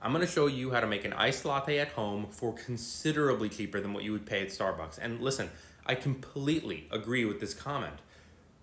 I'm gonna show you how to make an iced latte at home for considerably cheaper than what you would pay at Starbucks. And listen, I completely agree with this comment.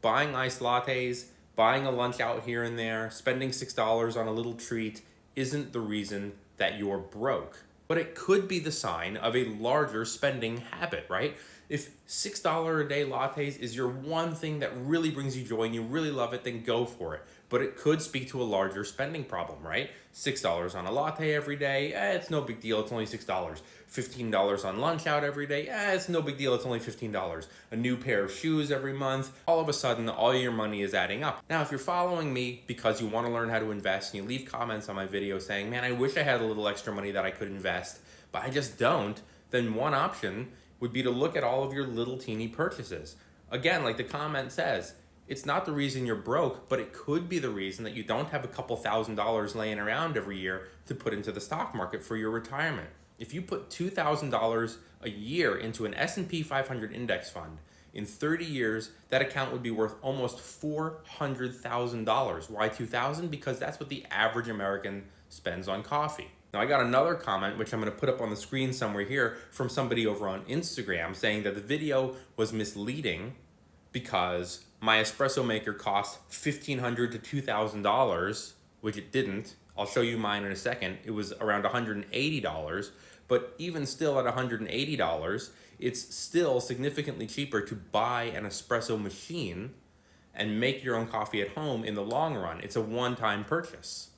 Buying iced lattes, buying a lunch out here and there, spending $6 on a little treat isn't the reason that you're broke. But it could be the sign of a larger spending habit, right? If $6 a day lattes is your one thing that really brings you joy and you really love it, then go for it. But it could speak to a larger spending problem, right? $6 on a latte every day, it's no big deal, it's only $6. $15 on lunch out every day, it's no big deal, it's only $15. A new pair of shoes every month, all of a sudden all your money is adding up. Now, if you're following me because you want to learn how to invest and you leave comments on my video saying, man, I wish I had a little extra money that I could invest, but I just don't, then one option would be to look at all of your little teeny purchases. Again, like the comment says, it's not the reason you're broke, but it could be the reason that you don't have a couple $1,000s laying around every year to put into the stock market for your retirement. If you put $2,000 a year into an S&P 500 index fund, in 30 years, that account would be worth almost $400,000. Why 2,000? Because that's what the average American spends on coffee. Now, I got another comment, which I'm going to put up on the screen somewhere here, from somebody over on Instagram saying that the video was misleading because my espresso maker cost $1,500 to $2,000, which it didn't. I'll show you mine in a second. It was around $180, but even still at $180, it's still significantly cheaper to buy an espresso machine and make your own coffee at home in the long run. It's a one-time purchase.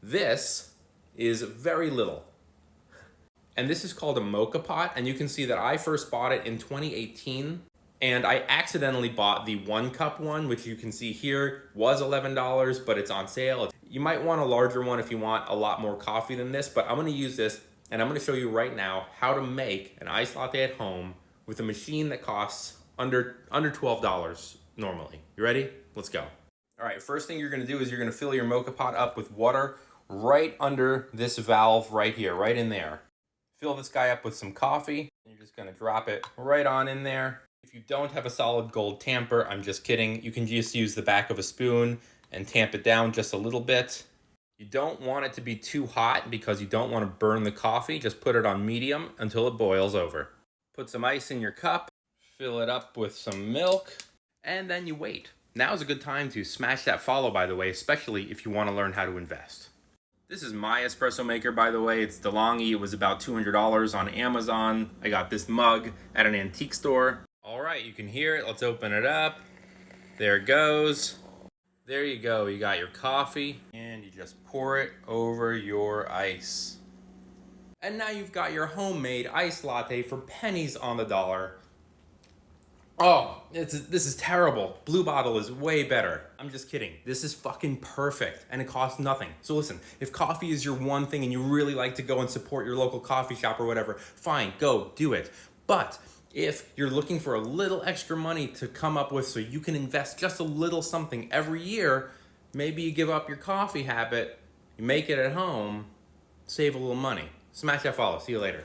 This is very little. And this is called a mocha pot, and you can see that I first bought it in 2018, and I accidentally bought the 1 cup one, which you can see here was $11, but it's on sale. You might want a larger one if you want a lot more coffee than this, but I'm gonna use this, and I'm gonna show you right now how to make an iced latte at home with a machine that costs under $12 normally. You ready? Let's go. All right, first thing you're gonna do is you're gonna fill your mocha pot up with water right under this valve right here, right in there. Fill this guy up with some coffee, and you're just gonna drop it right on in there. If you don't have a solid gold tamper, I'm just kidding. You can just use the back of a spoon and tamp it down just a little bit. You don't want it to be too hot because you don't want to burn the coffee. Just put it on medium until it boils over. Put some ice in your cup, fill it up with some milk, and then you wait. Now is a good time to smash that follow, by the way, especially if you want to learn how to invest. This is my espresso maker, by the way. It's DeLonghi. It was about $200 on Amazon. I got this mug at an antique store. All right, you can hear it. Let's open it up. There it goes. There you go. You got your coffee, and you just pour it over your ice. And now you've got your homemade iced latte for pennies on the dollar. Oh, this is terrible. Blue Bottle is way better. I'm just kidding. This is fucking perfect, and it costs nothing. So listen, if coffee is your one thing and you really like to go and support your local coffee shop or whatever, fine, go, do it. But if you're looking for a little extra money to come up with so you can invest just a little something every year, maybe you give up your coffee habit, you make it at home, save a little money. Smash that follow. See you later.